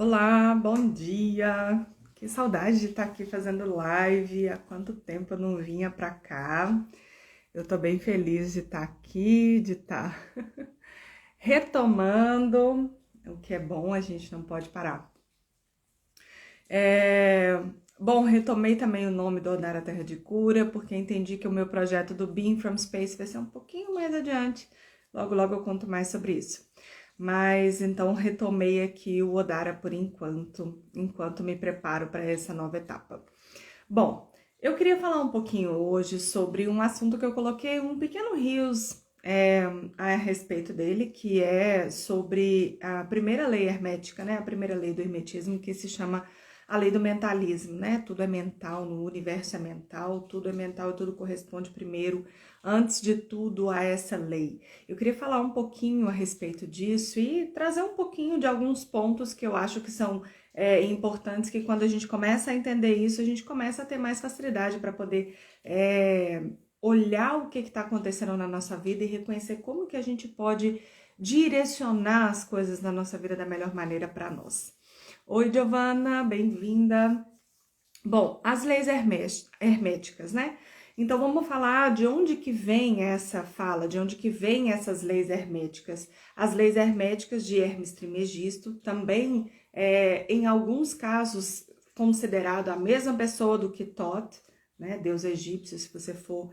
Olá, bom dia! Que saudade de estar aqui fazendo live. Há quanto tempo eu não vinha pra cá. Eu tô bem feliz de estar aqui, de estar retomando, o que é bom, a gente não pode parar. Bom, retomei também o nome do Odara Terra de Cura, porque entendi que o meu projeto do Being from Space vai ser um pouquinho mais adiante. Logo, logo eu conto mais sobre isso. Mas então retomei aqui o Odara por enquanto me preparo para essa nova etapa. Bom, eu queria falar um pouquinho hoje sobre um assunto que eu coloquei um pequeno rios a respeito dele, que é sobre a primeira lei hermética, né? A primeira lei do hermetismo, que se chama a lei do mentalismo, né? Tudo é mental, no universo é mental, tudo é mental e tudo corresponde primeiro, antes de tudo, a essa lei. Eu queria falar um pouquinho a respeito disso e trazer um pouquinho de alguns pontos que eu acho que são importantes, que quando a gente começa a entender isso, a gente começa a ter mais facilidade para poder olhar o que está acontecendo na nossa vida e reconhecer como que a gente pode direcionar as coisas na nossa vida da melhor maneira para nós. Oi, Giovana, bem-vinda. Bom, as leis herméticas, né? Então vamos falar de onde que vem essa fala, de onde que vem essas leis herméticas. As leis herméticas de Hermes Trismegisto, também em alguns casos considerado a mesma pessoa do que Thoth, né? Deus egípcio. Se você for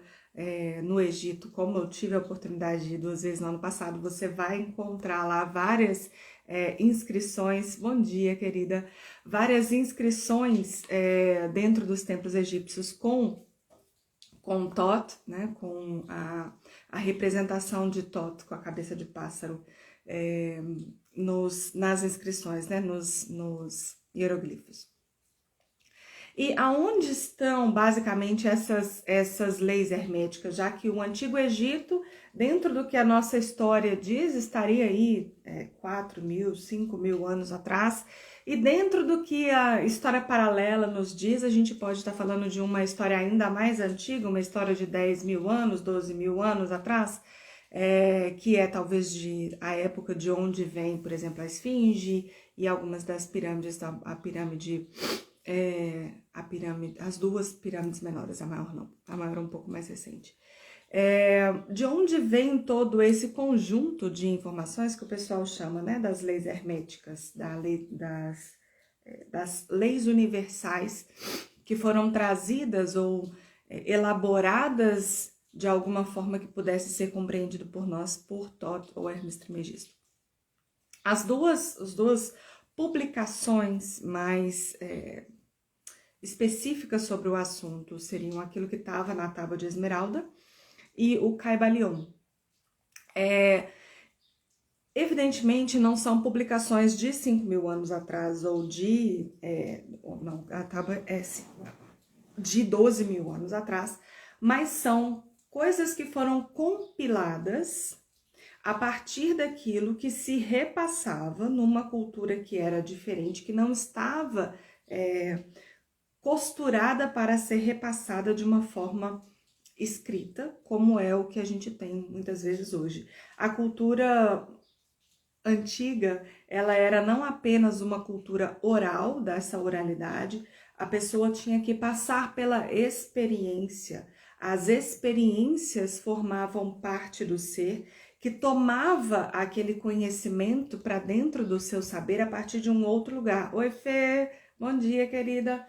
no Egito, como eu tive a oportunidade de ir 2 vezes no ano passado, você vai encontrar lá várias inscrições. Bom dia, querida. Várias inscrições dentro dos templos egípcios com Thoth, né, com a representação de Thoth com a cabeça de pássaro nas inscrições, né, nos hieroglifos. E aonde estão basicamente essas leis herméticas, já que o Antigo Egito, dentro do que a nossa história diz, estaria aí 4.000, 5.000 anos atrás, e dentro do que a história paralela nos diz, a gente pode estar falando de uma história ainda mais antiga, uma história de 10.000 anos, 12.000 anos atrás, que é talvez a época de onde vem, por exemplo, a Esfinge e algumas das pirâmides, as duas pirâmides menores, a maior não, a maior é um pouco mais recente. De onde vem todo esse conjunto de informações que o pessoal chama, né, das leis herméticas, das leis universais que foram trazidas ou elaboradas de alguma forma que pudesse ser compreendido por nós, por Thoth ou Hermes Trismegisto. As duas publicações mais específicas sobre o assunto seriam aquilo que estava na Tábua de Esmeralda e o Caibalion. Evidentemente, não são publicações de 5.000 anos atrás ou a Tábua de 12.000 anos atrás, mas são coisas que foram compiladas a partir daquilo que se repassava numa cultura que era diferente, que não estava costurada para ser repassada de uma forma escrita, como é o que a gente tem muitas vezes hoje. A cultura antiga, ela era não apenas uma cultura oral, dessa oralidade, a pessoa tinha que passar pela experiência. As experiências formavam parte do ser, que tomava aquele conhecimento para dentro do seu saber a partir de um outro lugar. Oi, Fê, bom dia, querida.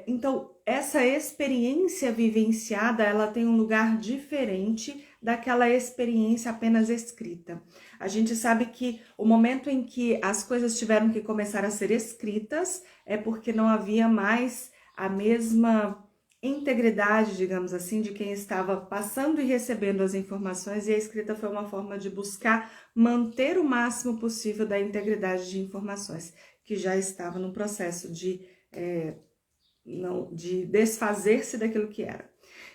Então, essa experiência vivenciada, ela tem um lugar diferente daquela experiência apenas escrita. A gente sabe que o momento em que as coisas tiveram que começar a ser escritas é porque não havia mais a mesma integridade, digamos assim, de quem estava passando e recebendo as informações, e a escrita foi uma forma de buscar manter o máximo possível da integridade de informações, que já estava no processo de desfazer-se daquilo que era.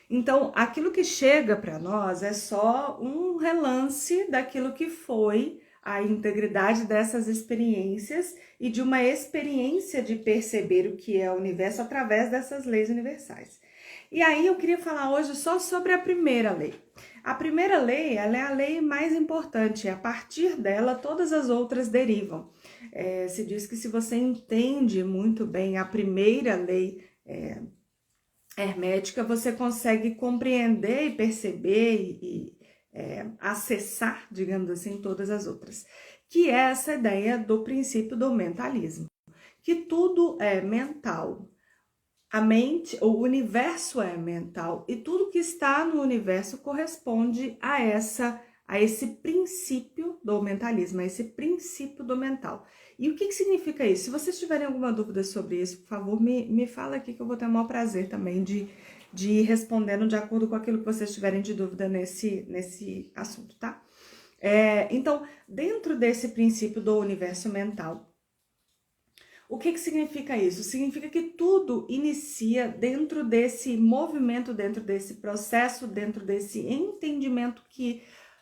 Então, aquilo que chega para nós é só um relance daquilo que foi a integridade dessas experiências e de uma experiência de perceber o que é o universo através dessas leis universais. E aí eu queria falar hoje só sobre a primeira lei. A primeira lei, ela é a lei mais importante, a partir dela todas as outras derivam. Se diz que se você entende muito bem a primeira lei hermética, você consegue compreender e perceber e acessar, digamos assim, todas as outras. Que é essa ideia do princípio do mentalismo, que tudo é mental. A mente, o universo é mental e tudo que está no universo corresponde a esse princípio do mentalismo, a esse princípio do mental. E o que significa isso? Se vocês tiverem alguma dúvida sobre isso, por favor, me fala aqui que eu vou ter o maior prazer também de ir respondendo de acordo com aquilo que vocês tiverem de dúvida nesse assunto, tá? Então, dentro desse princípio do universo mental, o que significa isso? Significa que tudo inicia dentro desse movimento, dentro desse processo, dentro desse entendimento que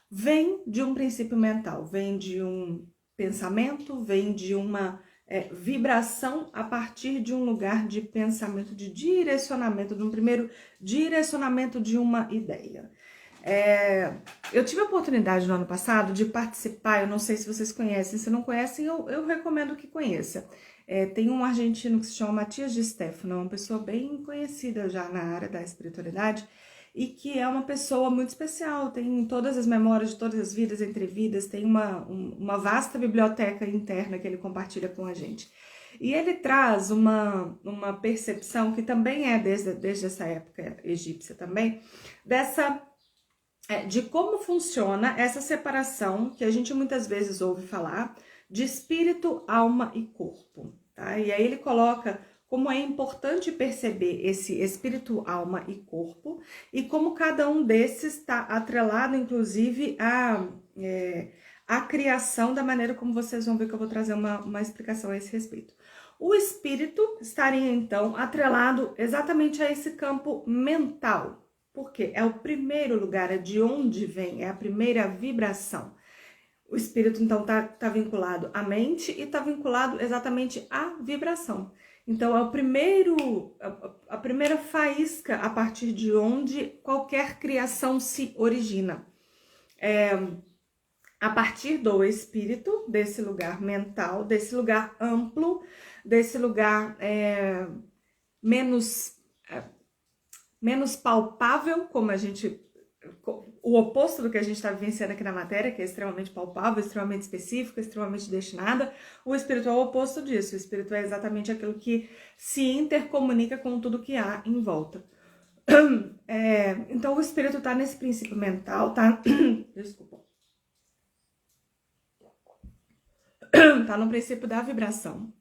vem de um princípio mental, vem de um pensamento, vem de uma vibração a partir de um lugar de pensamento, de direcionamento, de um primeiro direcionamento de uma ideia. Eu tive a oportunidade no ano passado de participar, eu não sei se vocês conhecem, se não conhecem, eu recomendo que conheça. Tem um argentino que se chama Matias de Stefano, uma pessoa bem conhecida já na área da espiritualidade e que é uma pessoa muito especial, tem todas as memórias de todas as vidas, entre vidas, tem uma vasta biblioteca interna que ele compartilha com a gente. E ele traz uma percepção que também é desde essa época egípcia também, de como funciona essa separação que a gente muitas vezes ouve falar de espírito, alma e corpo, tá? E aí ele coloca como é importante perceber esse espírito, alma e corpo e como cada um desses está atrelado, inclusive, à criação, da maneira como vocês vão ver que eu vou trazer uma explicação a esse respeito. O espírito estaria, então, atrelado exatamente a esse campo mental, porque é o primeiro lugar, é de onde vem, é a primeira vibração. O espírito, então, tá vinculado à mente e tá vinculado exatamente à vibração. Então, é a primeira faísca a partir de onde qualquer criação se origina. A partir do espírito, desse lugar mental, desse lugar amplo, desse lugar menos palpável, como o oposto do que a gente está vivenciando aqui na matéria, que é extremamente palpável, extremamente específico, extremamente destinada. O espírito é o oposto disso. O espírito é exatamente aquilo que se intercomunica com tudo que há em volta. Então o espírito está nesse princípio mental, tá? Desculpa. Tá no princípio da vibração.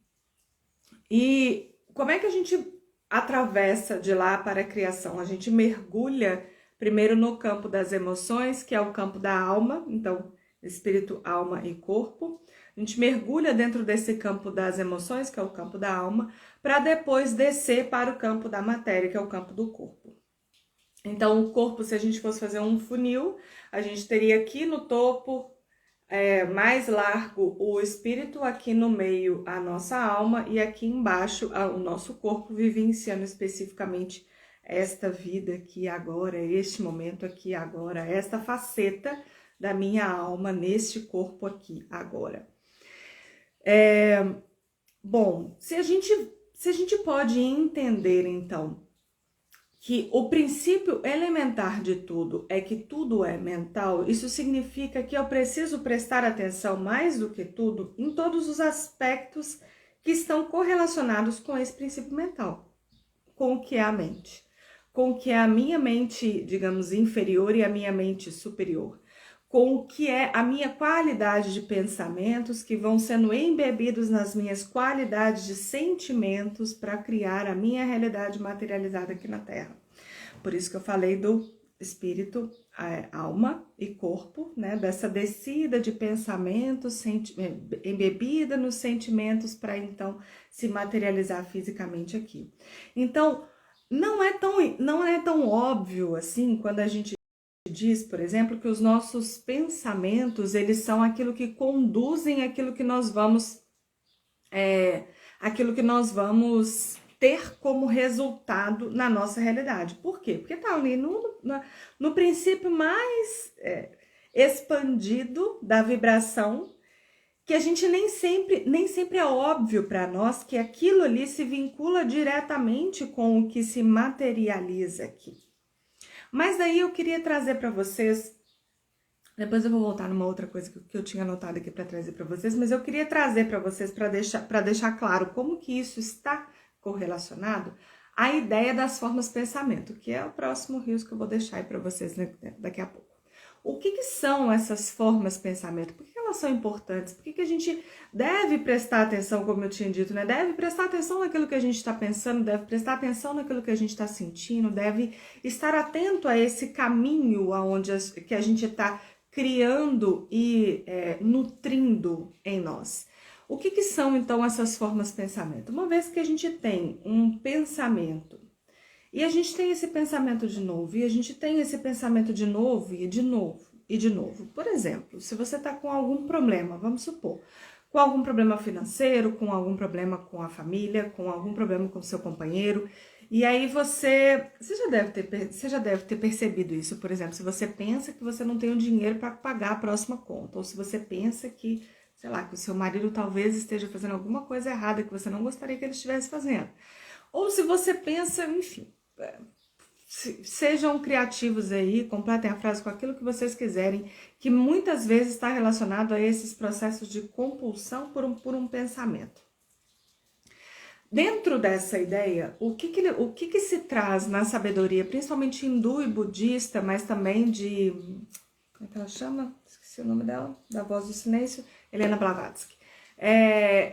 E como é que a gente atravessa de lá para a criação? A gente mergulha primeiro no campo das emoções, que é o campo da alma, então espírito, alma e corpo. A gente mergulha dentro desse campo das emoções, que é o campo da alma, para depois descer para o campo da matéria, que é o campo do corpo. Então o corpo, se a gente fosse fazer um funil, a gente teria aqui no topo mais largo o espírito, aqui no meio a nossa alma e aqui embaixo o nosso corpo, vivenciando especificamente esta vida aqui agora, este momento aqui agora, esta faceta da minha alma neste corpo aqui agora. Bom, se a gente pode entender então que o princípio elementar de tudo é que tudo é mental, isso significa que eu preciso prestar atenção mais do que tudo em todos os aspectos que estão correlacionados com esse princípio mental, com o que é a mente, com o que é a minha mente, digamos, inferior e a minha mente superior, com o que é a minha qualidade de pensamentos que vão sendo embebidos nas minhas qualidades de sentimentos para criar a minha realidade materializada aqui na Terra. Por isso que eu falei do espírito, alma e corpo, né? Dessa descida de pensamentos embebida nos sentimentos para então se materializar fisicamente aqui. Então, não é tão óbvio assim quando a gente diz, por exemplo, que os nossos pensamentos, eles são aquilo que conduzem aquilo que nós vamos ter como resultado na nossa realidade. Por quê? Porque tá ali no princípio mais expandido da vibração, que a gente nem sempre é óbvio para nós que aquilo ali se vincula diretamente com o que se materializa aqui. Mas daí eu queria trazer para vocês, depois eu vou voltar numa outra coisa que eu tinha anotado aqui para trazer para vocês, mas eu queria trazer para vocês para deixar claro como que isso está correlacionado à ideia das formas de pensamento, que é o próximo rios que eu vou deixar aí para vocês daqui a pouco. O que são essas formas de pensamento? Por que elas são importantes? Por que a gente deve prestar atenção, como eu tinha dito, né? Deve prestar atenção naquilo que a gente está pensando, deve prestar atenção naquilo que a gente está sentindo, deve estar atento a esse caminho que a gente está criando e nutrindo em nós. O que são, então, essas formas de pensamento? Uma vez que a gente tem um pensamento, e a gente tem esse pensamento de novo, e a gente tem esse pensamento de novo, e de novo, e de novo. Por exemplo, se você está com algum problema, vamos supor, com algum problema financeiro, com algum problema com a família, com algum problema com o seu companheiro, e aí você já deve ter percebido isso, por exemplo, se você pensa que você não tem o dinheiro para pagar a próxima conta, ou se você pensa que, sei lá, que o seu marido talvez esteja fazendo alguma coisa errada que você não gostaria que ele estivesse fazendo. Ou se você pensa, enfim, sejam criativos aí, completem a frase com aquilo que vocês quiserem, que muitas vezes está relacionado a esses processos de compulsão por um pensamento. Dentro dessa ideia, o que se traz na sabedoria, principalmente hindu e budista, mas também de... Como é que ela chama? Esqueci o nome dela, da Voz do Silêncio, Helena Blavatsky.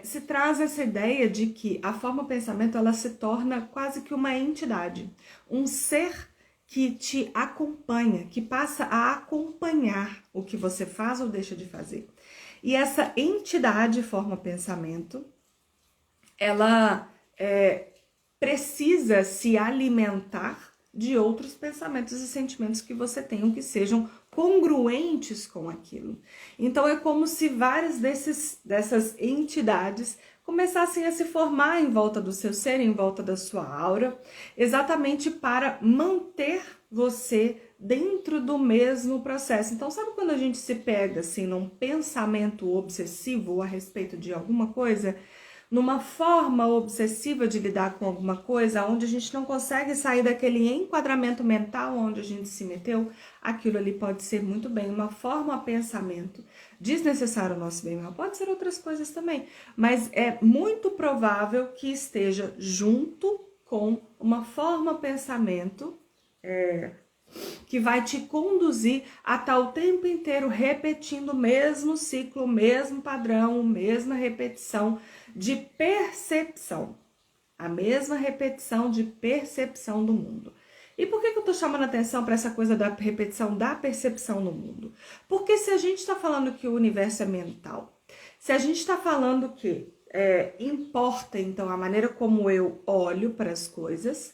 Se traz essa ideia de que a forma pensamento ela se torna quase que uma entidade, um ser que te acompanha, que passa a acompanhar o que você faz ou deixa de fazer. E essa entidade forma pensamento, ela precisa se alimentar de outros pensamentos e sentimentos que você tenha, que sejam congruentes com aquilo. Então é como se várias dessas entidades começassem a se formar em volta do seu ser, em volta da sua aura, exatamente para manter você dentro do mesmo processo. Então sabe quando a gente se pega assim num pensamento obsessivo a respeito de alguma coisa? Numa forma obsessiva de lidar com alguma coisa, onde a gente não consegue sair daquele enquadramento mental onde a gente se meteu, aquilo ali pode ser muito bem uma forma de pensamento desnecessário ao nosso bem, pode ser outras coisas também, mas é muito provável que esteja junto com uma forma de pensamento que vai te conduzir a estar o tempo inteiro repetindo o mesmo ciclo, o mesmo padrão, a mesma repetição de percepção. A mesma repetição de percepção do mundo. E por que eu tô chamando atenção para essa coisa da repetição da percepção no mundo? Porque se a gente está falando que o universo é mental, se a gente está falando que importa, então, a maneira como eu olho para as coisas...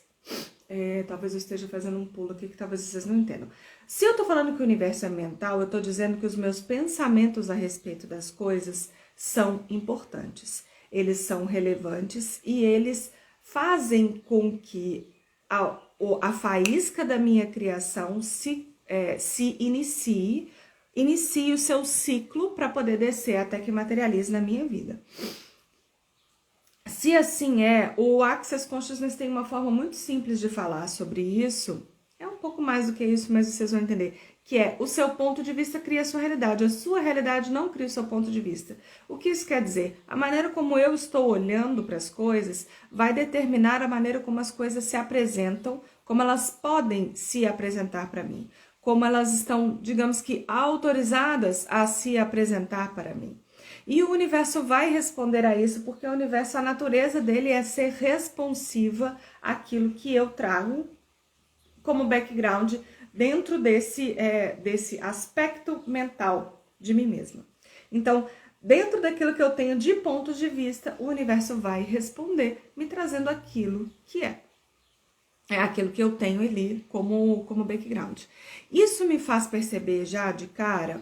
talvez eu esteja fazendo um pulo aqui que talvez vocês não entendam. Se eu tô falando que o universo é mental, eu tô dizendo que os meus pensamentos a respeito das coisas são importantes. Eles são relevantes e eles fazem com que a faísca da minha criação se inicie o seu ciclo para poder descer até que materialize na minha vida. Se assim o Access Consciousness tem uma forma muito simples de falar sobre isso, é um pouco mais do que isso, mas vocês vão entender, que é o seu ponto de vista cria a sua realidade, a sua realidade não cria o seu ponto de vista. O que isso quer dizer? A maneira como eu estou olhando para as coisas vai determinar a maneira como as coisas se apresentam, como elas podem se apresentar para mim, como elas estão, digamos que, autorizadas a se apresentar para mim. E o universo vai responder a isso, porque o universo, a natureza dele é ser responsiva àquilo que eu trago como background dentro desse aspecto mental de mim mesma. Então, dentro daquilo que eu tenho de pontos de vista, o universo vai responder, me trazendo aquilo que é aquilo que eu tenho ali como background. Isso me faz perceber já de cara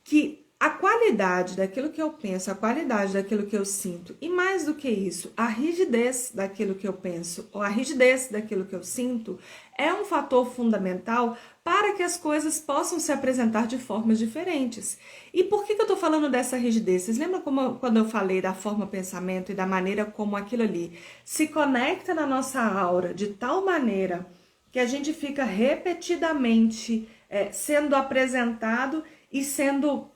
que a qualidade daquilo que eu penso, a qualidade daquilo que eu sinto, e mais do que isso, a rigidez daquilo que eu penso, ou a rigidez daquilo que eu sinto, é um fator fundamental para que as coisas possam se apresentar de formas diferentes. E por que eu estou falando dessa rigidez? Vocês lembram quando eu falei da forma pensamento e da maneira como aquilo ali se conecta na nossa aura de tal maneira que a gente fica repetidamente sendo apresentado e sendo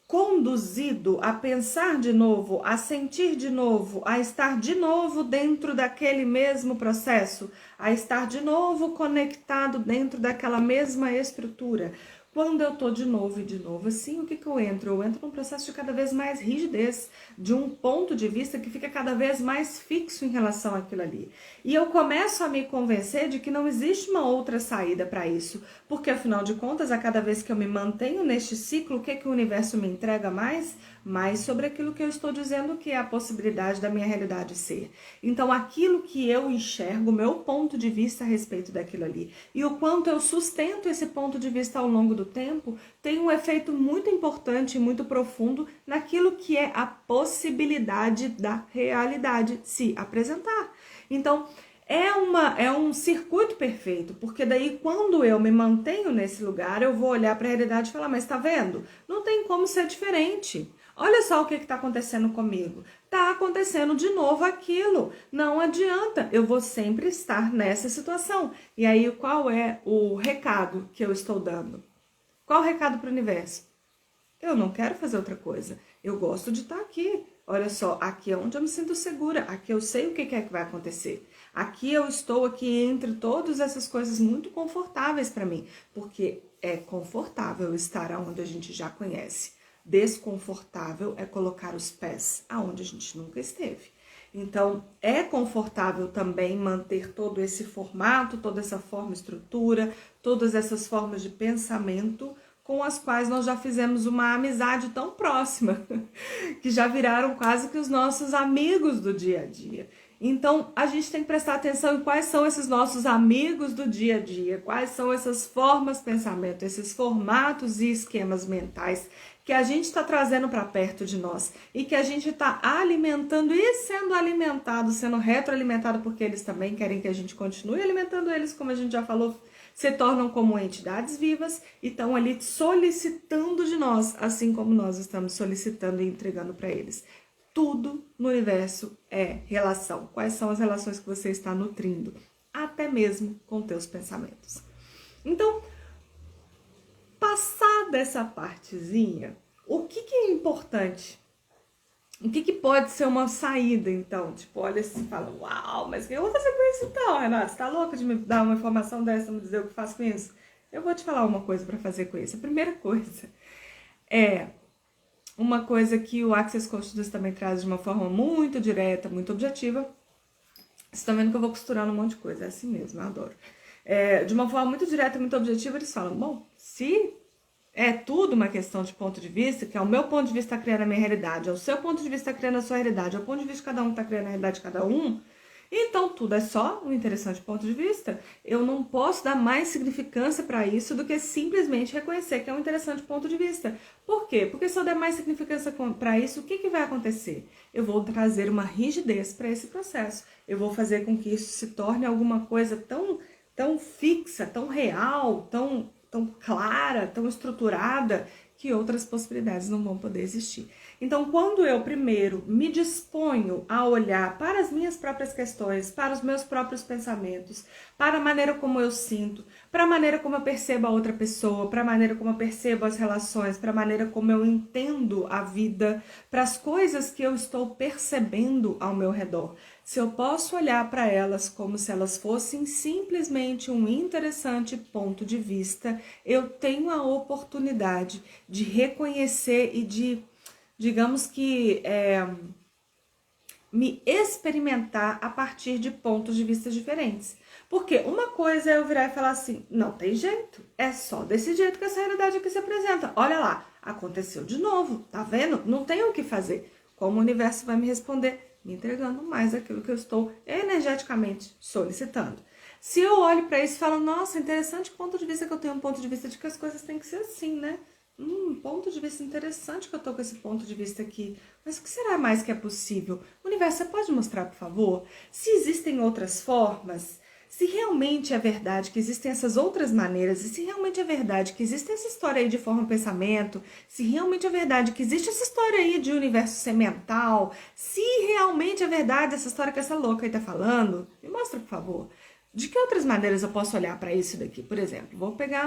conduzido a pensar de novo, a sentir de novo, a estar de novo dentro daquele mesmo processo, a estar de novo conectado dentro daquela mesma estrutura. Quando eu tô de novo e de novo assim, o que eu entro? Eu entro num processo de cada vez mais rigidez, de um ponto de vista que fica cada vez mais fixo em relação àquilo ali. E eu começo a me convencer de que não existe uma outra saída para isso, porque afinal de contas, a cada vez que eu me mantenho neste ciclo, o que o universo me entrega mais? Mais sobre aquilo que eu estou dizendo que é a possibilidade da minha realidade ser. Então, aquilo que eu enxergo, o meu ponto de vista a respeito daquilo ali, e o quanto eu sustento esse ponto de vista ao longo do tempo, tem um efeito muito importante e muito profundo naquilo que é a possibilidade da realidade se apresentar. Então, é um circuito perfeito, porque daí quando eu me mantenho nesse lugar, eu vou olhar para a realidade e falar, mas tá vendo? Não tem como ser diferente. Olha só o que está acontecendo comigo. Está acontecendo de novo aquilo. Não adianta, eu vou sempre estar nessa situação. E aí, qual é o recado que eu estou dando? Qual o recado para o universo? Eu não quero fazer outra coisa. Eu gosto de estar aqui. Olha só, aqui é onde eu me sinto segura. Aqui eu sei o que é que vai acontecer. Aqui eu estou aqui entre todas essas coisas muito confortáveis para mim. Porque é confortável estar onde a gente já conhece. Desconfortável é colocar os pés aonde a gente nunca esteve. Então, é confortável também manter todo esse formato, toda essa forma, estrutura, todas essas formas de pensamento com as quais nós já fizemos uma amizade tão próxima, que já viraram quase que os nossos amigos do dia a dia. Então, a gente tem que prestar atenção em quais são esses nossos amigos do dia a dia, quais são essas formas de pensamento, esses formatos e esquemas mentais que a gente está trazendo para perto de nós e que a gente está alimentando e sendo alimentado, sendo retroalimentado, porque eles também querem que a gente continue alimentando eles, como a gente já falou, se tornam como entidades vivas e estão ali solicitando de nós, assim como nós estamos solicitando e entregando para eles. Tudo no universo é relação. Quais são as relações que você está nutrindo? Até mesmo com teus pensamentos. Então, passar dessa partezinha, o que é importante? O que pode ser uma saída, então? Tipo, olha assim, fala, uau, mas o que eu vou fazer com isso então, Renata? Você tá louca de me dar uma informação dessa, me dizer o que faço com isso? Eu vou te falar uma coisa para fazer com isso. A primeira coisa é uma coisa que o Access Consciousness também traz de uma forma muito direta, muito objetiva. Vocês estão vendo que eu vou costurando um monte de coisa, é assim mesmo, eu adoro. De uma forma muito direta e muito objetiva, eles falam, bom, se é tudo uma questão de ponto de vista, que é o meu ponto de vista criando a minha realidade, é o seu ponto de vista criando a sua realidade, é o ponto de vista de cada um que está criando a realidade de cada um, então tudo é só um interessante ponto de vista. Eu não posso dar mais significância para isso do que simplesmente reconhecer que é um interessante ponto de vista. Por quê? Porque se eu der mais significância para isso, o que vai acontecer? Eu vou trazer uma rigidez para esse processo. Eu vou fazer com que isso se torne alguma coisa tão fixa, tão real, tão clara, tão estruturada, que outras possibilidades não vão poder existir. Então, quando eu primeiro me disponho a olhar para as minhas próprias questões, para os meus próprios pensamentos, para a maneira como eu sinto, para a maneira como eu percebo a outra pessoa, para a maneira como eu percebo as relações, para a maneira como eu entendo a vida, para as coisas que eu estou percebendo ao meu redor, se eu posso olhar para elas como se elas fossem simplesmente um interessante ponto de vista, eu tenho a oportunidade de reconhecer e de, digamos que, me experimentar a partir de pontos de vista diferentes. Porque uma coisa é eu virar e falar assim, não tem jeito, é só desse jeito que essa realidade aqui se apresenta. Olha lá, aconteceu de novo, tá vendo? Não tem o que fazer. Como o universo vai me responder? Me entregando mais aquilo que eu estou energeticamente solicitando. Se eu olho para isso e falo, nossa, interessante ponto de vista que eu tenho, um ponto de vista de que as coisas têm que ser assim, né? Ponto de vista interessante que eu tô com esse ponto de vista aqui. Mas o que será mais que é possível? Universo, você pode mostrar, por favor? Se existem outras formas, se realmente é verdade que existem essas outras maneiras, e se realmente é verdade que existe essa história aí de forma pensamento, se realmente é verdade que existe essa história aí de universo ser mental, se realmente é verdade essa história que essa louca aí tá falando, me mostra, por favor. De que outras maneiras eu posso olhar para isso daqui? Por exemplo, vou pegar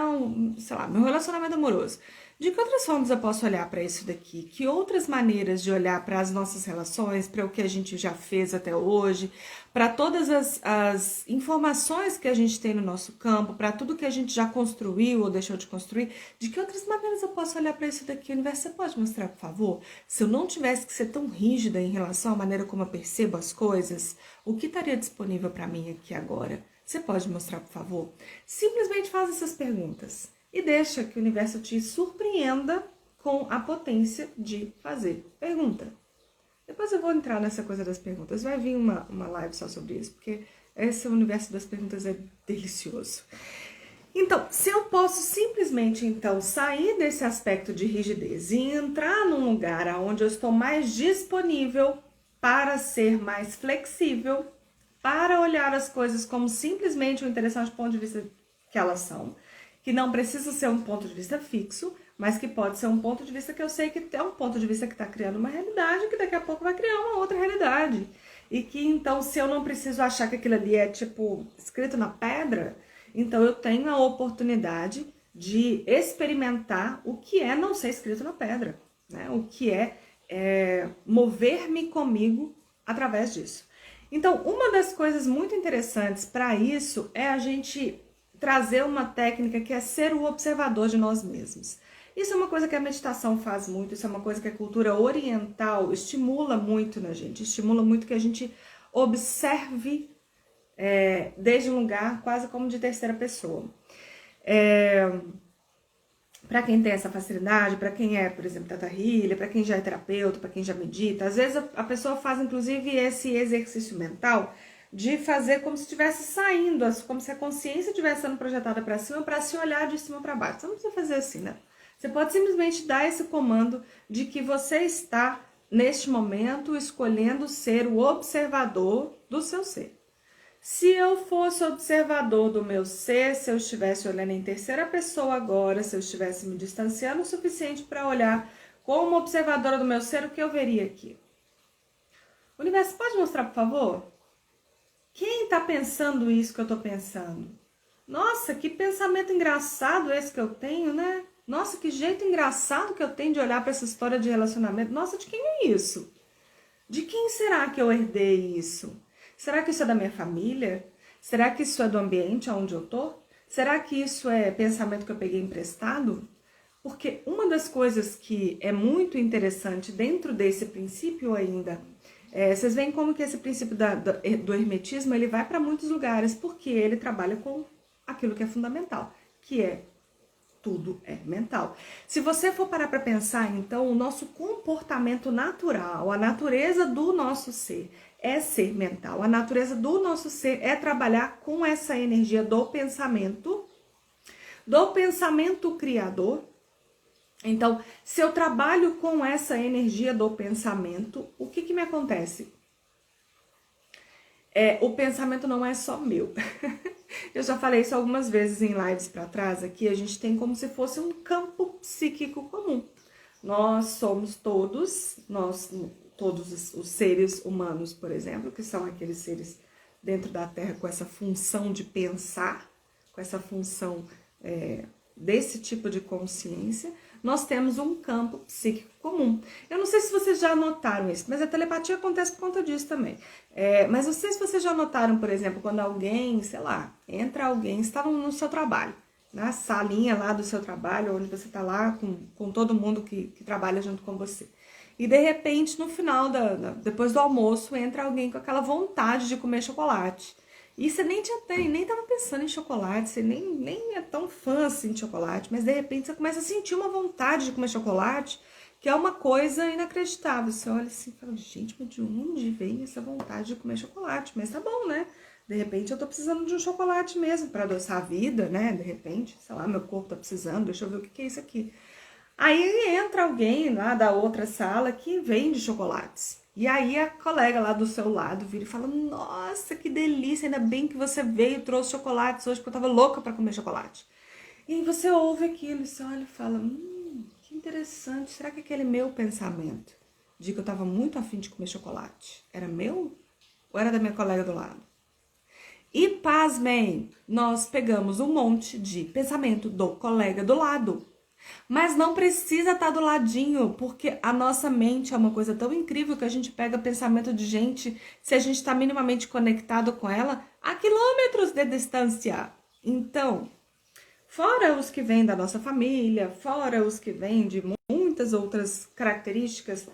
sei lá, meu relacionamento amoroso. De que outras formas eu posso olhar para isso daqui? Que outras maneiras de olhar para as nossas relações, para o que a gente já fez até hoje, para todas as informações que a gente tem no nosso campo, para tudo que a gente já construiu ou deixou de construir, de que outras maneiras eu posso olhar para isso daqui? O universo, você pode mostrar, por favor? Se eu não tivesse que ser tão rígida em relação à maneira como eu percebo as coisas, o que estaria disponível para mim aqui agora? Você pode mostrar, por favor? Simplesmente faz essas perguntas e deixa que o universo te surpreenda com a potência de fazer pergunta. Depois eu vou entrar nessa coisa das perguntas. Vai vir uma live só sobre isso, porque esse universo das perguntas é delicioso. Então, se eu posso simplesmente, então, sair desse aspecto de rigidez e entrar num lugar onde eu estou mais disponível para ser mais flexível, para olhar as coisas como simplesmente um interessante ponto de vista que elas são, que não precisa ser um ponto de vista fixo, mas que pode ser um ponto de vista que eu sei que é um ponto de vista que está criando uma realidade, que daqui a pouco vai criar uma outra realidade. E que então, se eu não preciso achar que aquilo ali é tipo escrito na pedra, então eu tenho a oportunidade de experimentar o que é não ser escrito na pedra, né? O que é mover-me comigo através disso. Então, uma das coisas muito interessantes para isso é a gente trazer uma técnica que é ser o observador de nós mesmos. Isso é uma coisa que a meditação faz muito, isso é uma coisa que a cultura oriental estimula muito na gente, estimula muito que a gente observe desde um lugar quase como de terceira pessoa. Para quem tem essa facilidade, para quem é, por exemplo, Tata Healer, para quem já é terapeuta, para quem já medita, às vezes a pessoa faz inclusive esse exercício mental de fazer como se estivesse saindo, como se a consciência estivesse sendo projetada para cima, para se olhar de cima para baixo. Você não precisa fazer assim, né? Você pode simplesmente dar esse comando de que você está, neste momento, escolhendo ser o observador do seu ser. Se eu fosse observador do meu ser, se eu estivesse olhando em terceira pessoa agora, se eu estivesse me distanciando o suficiente para olhar como observadora do meu ser, o que eu veria aqui? O universo pode mostrar, por favor? Quem está pensando isso que eu estou pensando? Nossa, que pensamento engraçado esse que eu tenho, né? Nossa, que jeito engraçado que eu tenho de olhar para essa história de relacionamento. Nossa, de quem é isso? De quem será que eu herdei isso? Será que isso é da minha família? Será que isso é do ambiente onde eu tô? Será que isso é pensamento que eu peguei emprestado? Porque uma das coisas que é muito interessante dentro desse princípio ainda, vocês veem como que esse princípio do hermetismo, ele vai para muitos lugares, porque ele trabalha com aquilo que é fundamental, que é tudo é mental. Se você for parar para pensar, então, o nosso comportamento natural, a natureza do nosso ser é ser mental. A natureza do nosso ser é trabalhar com essa energia do pensamento criador. Então, se eu trabalho com essa energia do pensamento, o que me acontece? O pensamento não é só meu. Eu já falei isso algumas vezes em lives para trás aqui, a gente tem como se fosse um campo psíquico comum. Nós somos todos os seres humanos, por exemplo, que são aqueles seres dentro da Terra com essa função de pensar, com essa função desse tipo de consciência, nós temos um campo psíquico comum. Eu não sei se vocês já notaram isso, mas a telepatia acontece por conta disso também. Mas não sei se vocês já notaram, por exemplo, quando alguém, sei lá, entra alguém, está no seu trabalho, na salinha lá do seu trabalho, onde você está lá com todo mundo que trabalha junto com você. E de repente, no final, depois do almoço, entra alguém com aquela vontade de comer chocolate. E você nem estava pensando em chocolate, você nem é tão fã assim de chocolate, mas de repente você começa a sentir uma vontade de comer chocolate, que é uma coisa inacreditável. Você olha assim e fala, gente, mas de onde vem essa vontade de comer chocolate? Mas tá bom, né? De repente eu tô precisando de um chocolate mesmo para adoçar a vida, né? De repente, sei lá, meu corpo tá precisando, deixa eu ver o que é isso aqui. Aí entra alguém lá da outra sala que vende chocolates. E aí a colega lá do seu lado vira e fala: Nossa, que delícia, ainda bem que você veio e trouxe chocolates hoje, porque eu tava louca para comer chocolate. E aí você ouve aquilo, você olha e fala: que interessante, será que aquele meu pensamento de que eu tava muito afim de comer chocolate era meu ou era da minha colega do lado? E pasmem, nós pegamos um monte de pensamento do colega do lado. Mas não precisa estar do ladinho, porque a nossa mente é uma coisa tão incrível que a gente pega pensamento de gente, se a gente está minimamente conectado com ela, a quilômetros de distância. Então, fora os que vêm da nossa família, fora os que vêm de muitas outras características,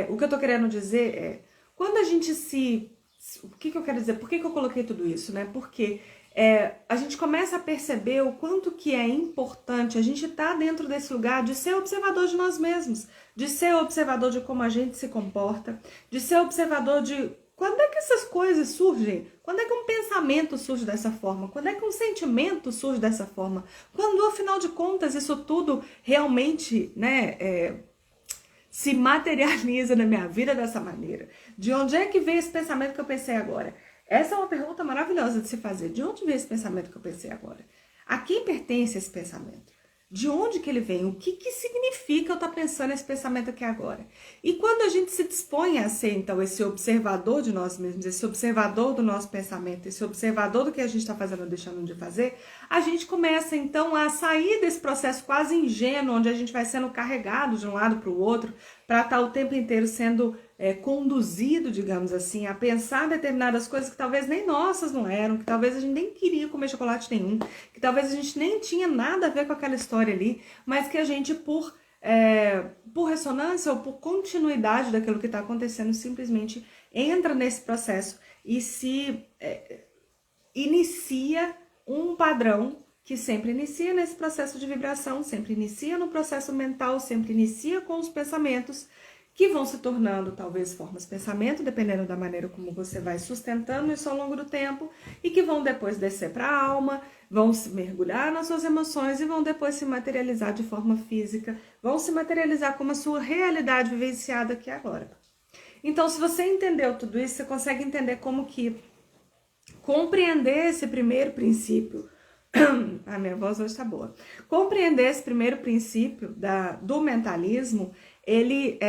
o que eu tô querendo dizer é, quando a gente se... O que eu quero dizer? Por que eu coloquei tudo isso, né? Porque a gente começa a perceber o quanto que é importante a gente estar dentro desse lugar de ser observador de nós mesmos, de ser observador de como a gente se comporta, de ser observador de quando é que essas coisas surgem, quando é que um pensamento surge dessa forma, quando é que um sentimento surge dessa forma, quando afinal de contas isso tudo realmente, né, se materializa na minha vida dessa maneira. De onde é que veio esse pensamento que eu pensei agora? Essa é uma pergunta maravilhosa de se fazer. De onde veio esse pensamento que eu pensei agora? A quem pertence esse pensamento? De onde que ele vem? O que significa eu estar pensando esse pensamento aqui agora? E quando a gente se dispõe a ser, então, esse observador de nós mesmos, esse observador do nosso pensamento, esse observador do que a gente está fazendo ou deixando de fazer, a gente começa, então, a sair desse processo quase ingênuo, onde a gente vai sendo carregado de um lado para o outro, para estar o tempo inteiro sendo conduzido, digamos assim, a pensar determinadas coisas que talvez nem nossas não eram, que talvez a gente nem queria comer chocolate nenhum, que talvez a gente nem tinha nada a ver com aquela história ali, mas que a gente, por ressonância ou por continuidade daquilo que está acontecendo, simplesmente entra nesse processo e se inicia um padrão que sempre inicia nesse processo de vibração, sempre inicia no processo mental, sempre inicia com os pensamentos, que vão se tornando talvez formas de pensamento, dependendo da maneira como você vai sustentando isso ao longo do tempo, e que vão depois descer para a alma, vão se mergulhar nas suas emoções e vão depois se materializar de forma física, vão se materializar como a sua realidade vivenciada aqui agora. Então, se você entendeu tudo isso, você consegue entender como que compreender esse primeiro princípio, a minha voz hoje tá boa, compreender esse primeiro princípio do mentalismo, ele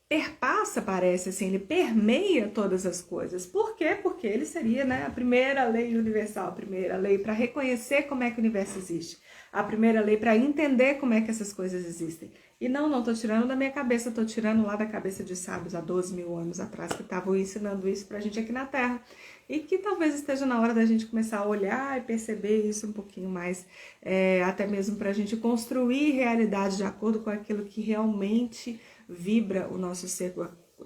perpassa, parece assim, ele permeia todas as coisas. Por quê? Porque ele seria, né, a primeira lei universal, a primeira lei para reconhecer como é que o universo existe, a primeira lei para entender como é que essas coisas existem. E não tô tirando da minha cabeça, tô tirando lá da cabeça de sábios há 12 mil anos atrás que estavam ensinando isso pra gente aqui na Terra. E que talvez esteja na hora da gente começar a olhar e perceber isso um pouquinho mais, até mesmo pra gente construir realidade de acordo com aquilo que realmente vibra o nosso ser,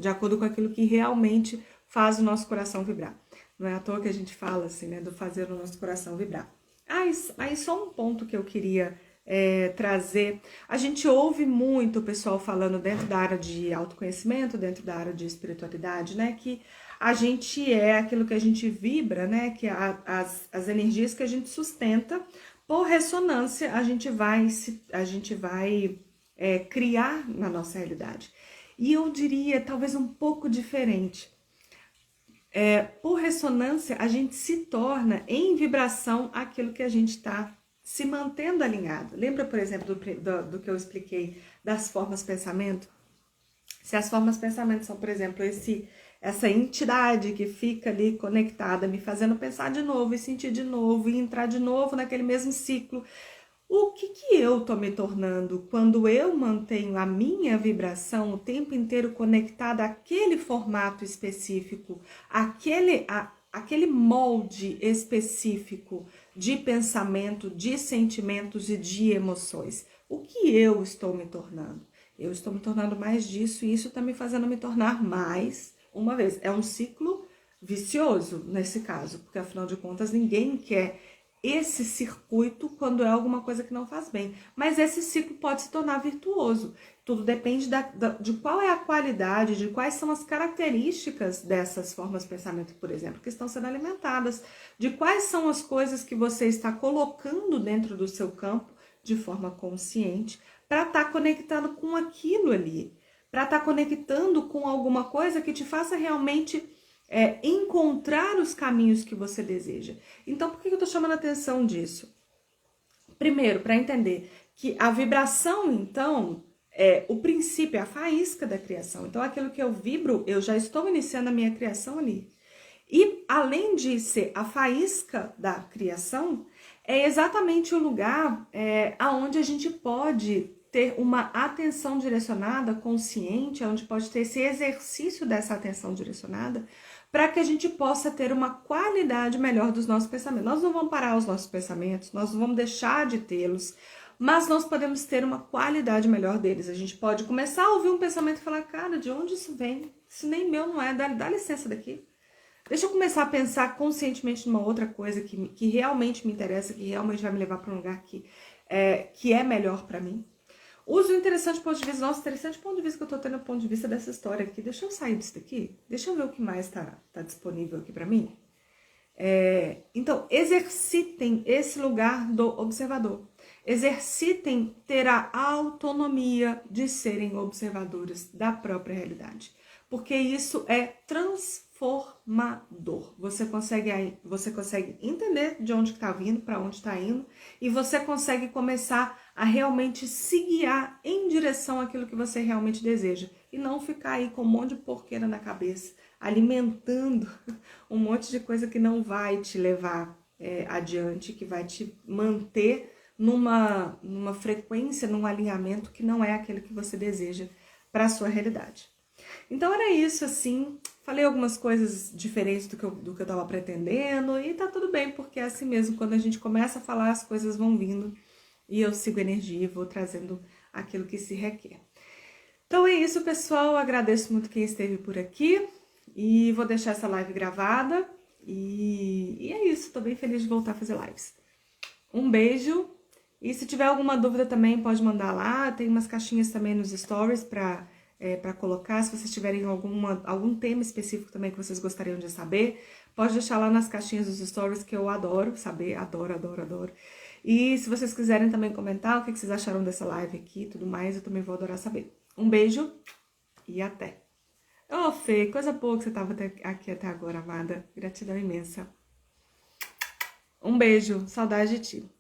de acordo com aquilo que realmente faz o nosso coração vibrar. Não é à toa que a gente fala assim, né, do fazer o nosso coração vibrar. Aí só um ponto que eu queria trazer. A gente ouve muito o pessoal falando dentro da área de autoconhecimento, dentro da área de espiritualidade, né, que a gente é aquilo que a gente vibra, né, que as energias que a gente sustenta, por ressonância, a gente vai criar na nossa realidade. E eu diria, talvez um pouco diferente. Por ressonância, a gente se torna em vibração aquilo que a gente está se mantendo alinhado. Lembra, por exemplo, do que eu expliquei das formas pensamento? Se as formas pensamento são, por exemplo, essa entidade que fica ali conectada, me fazendo pensar de novo e sentir de novo e entrar de novo naquele mesmo ciclo. O que eu tô me tornando quando eu mantenho a minha vibração o tempo inteiro conectada àquele formato específico, aquele molde específico de pensamento, de sentimentos e de emoções? O que eu estou me tornando? Eu estou me tornando mais disso e isso está me fazendo me tornar mais uma vez. É um ciclo vicioso nesse caso, porque afinal de contas ninguém quer esse circuito quando é alguma coisa que não faz bem. Mas esse ciclo pode se tornar virtuoso. Tudo depende de qual é a qualidade, de quais são as características dessas formas de pensamento, por exemplo, que estão sendo alimentadas, de quais são as coisas que você está colocando dentro do seu campo de forma consciente, para estar conectado com aquilo ali, para estar conectando com alguma coisa que te faça realmente encontrar os caminhos que você deseja. Então, por que eu tô chamando a atenção disso? Primeiro, para entender que a vibração, então, é o princípio, é a faísca da criação. Então, aquilo que eu vibro, eu já estou iniciando a minha criação ali. E, além de ser a faísca da criação, é exatamente o lugar aonde a gente pode ter uma atenção direcionada, consciente, onde pode ter esse exercício dessa atenção direcionada, para que a gente possa ter uma qualidade melhor dos nossos pensamentos. Nós não vamos parar os nossos pensamentos, nós não vamos deixar de tê-los, mas nós podemos ter uma qualidade melhor deles. A gente pode começar a ouvir um pensamento e falar, cara, de onde isso vem? Isso nem meu, não é, dá licença daqui. Deixa eu começar a pensar conscientemente numa outra coisa que realmente me interessa, que realmente vai me levar para um lugar que é melhor para mim. Uso o interessante ponto de vista, nossa, interessante ponto de vista que eu tô tendo, o ponto de vista dessa história aqui. Deixa eu sair disso daqui, deixa eu ver o que mais tá disponível aqui para mim. Então, exercitem esse lugar do observador. Exercitem ter a autonomia de serem observadores da própria realidade. Porque isso é transformador. Você consegue entender de onde está vindo, para onde está indo, e você consegue começar a realmente se guiar em direção àquilo que você realmente deseja. E não ficar aí com um monte de porqueira na cabeça, alimentando um monte de coisa que não vai te levar adiante, que vai te manter numa frequência, num alinhamento que não é aquele que você deseja para a sua realidade. Então era isso, assim, falei algumas coisas diferentes do que eu tava pretendendo e tá tudo bem, porque é assim mesmo, quando a gente começa a falar, as coisas vão vindo e eu sigo energia e vou trazendo aquilo que se requer. Então é isso, pessoal, agradeço muito quem esteve por aqui e vou deixar essa live gravada e é isso, tô bem feliz de voltar a fazer lives. Um beijo e se tiver alguma dúvida também pode mandar lá, tem umas caixinhas também nos stories para colocar, se vocês tiverem algum tema específico também que vocês gostariam de saber, pode deixar lá nas caixinhas dos stories que eu adoro saber, adoro. E se vocês quiserem também comentar o que vocês acharam dessa live aqui e tudo mais, eu também vou adorar saber. Um beijo e até! Ô, Fê, coisa boa que você tava aqui até agora, amada. Gratidão imensa. Um beijo, saudade de ti.